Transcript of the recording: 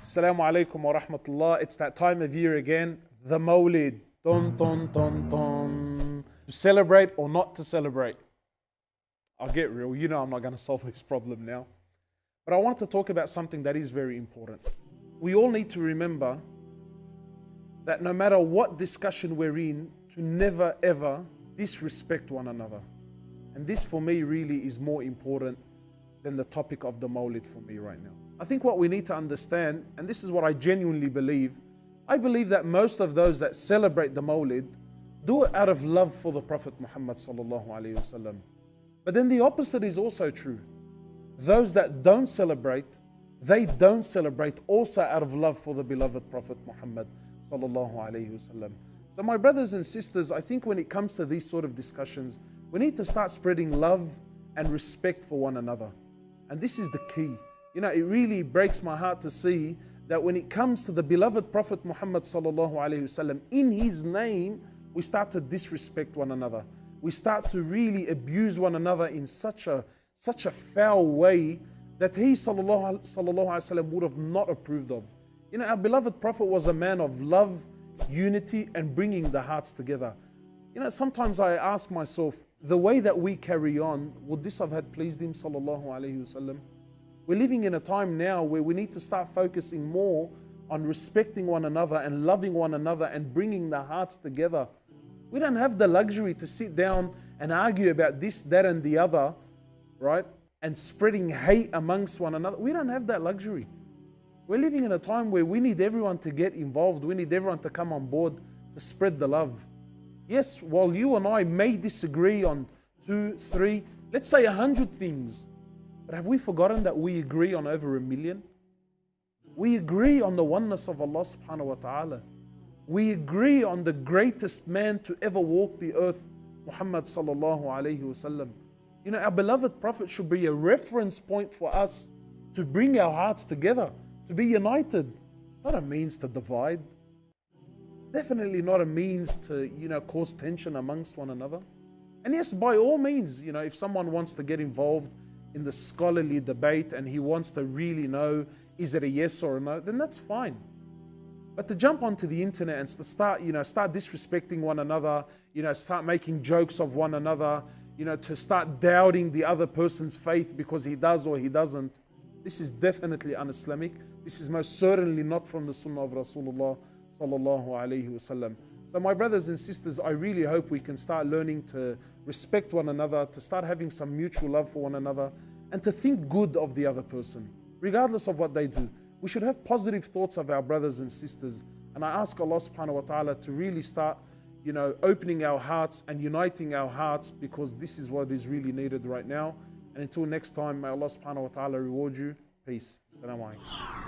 Assalamu alaikum wa rahmatullah. It's that time of year again, the Mawlid. Dun, dun, dun, dun. To celebrate or not to celebrate. I'll get real. You know I'm not going to solve this problem now. But I want to talk about something that is very important. We all need to remember that no matter what discussion we're in, to never ever disrespect one another. And this for me really is more important than the topic of the Mawlid for me right now. I think what we need to understand, and this is what I genuinely believe, I believe that most of those that celebrate the Mawlid do it out of love for the Prophet Muhammad sallallahu alaihi wasallam. But then the opposite is also true. Those that don't celebrate, they don't celebrate also out of love for the beloved Prophet Muhammad sallallahu alaihi wasallam. So my brothers and sisters, I think when it comes to these sort of discussions, we need to start spreading love and respect for one another. And this is the key. You know, it really breaks my heart to see that when it comes to the beloved Prophet Muhammad sallallahu alaihi wasallam, in his name, we start to disrespect one another. We start to really abuse one another in such a foul way that he sallallahu alaihi wasallam would have not approved of. You know, our beloved Prophet was a man of love, unity, and bringing the hearts together. You know, sometimes I ask myself, the way that we carry on, would this have had pleased him sallallahu alaihi wasallam? We're living in a time now where we need to start focusing more on respecting one another and loving one another and bringing the hearts together. We don't have the luxury to sit down and argue about this, that, and the other, right? And spreading hate amongst one another. We don't have that luxury. We're living in a time where we need everyone to get involved. We need everyone to come on board to spread the love. Yes, while you and I may disagree on 2, 3, let's say 100 things, but have we forgotten that we agree on over 1 million? We agree on the oneness of Allah subhanahu wa ta'ala. We agree on the greatest man to ever walk the earth, Muhammad sallallahu alayhi wasallam. You know, our beloved Prophet should be a reference point for us to bring our hearts together, to be united, not a means to divide. Definitely not a means to, you know, cause tension amongst one another. And yes, by all means, you know, if someone wants to get involved in the scholarly debate and he wants to really know, is it a yes or a no, then that's fine. But to jump onto the internet and to start disrespecting one another, you know, start making jokes of one another, you know, to start doubting the other person's faith because he does or he doesn't, this is definitely un-Islamic. This is most certainly not from the Sunnah of Rasulullah sallallahu alaihi wasallam. So my brothers and sisters, I really hope we can start learning to respect one another, to start having some mutual love for one another, and to think good of the other person, regardless of what they do. We should have positive thoughts of our brothers and sisters. And I ask Allah subhanahu wa ta'ala to really start, you know, opening our hearts and uniting our hearts, because this is what is really needed right now. And until next time, may Allah subhanahu wa ta'ala reward you. Peace. Assalamu alaikum.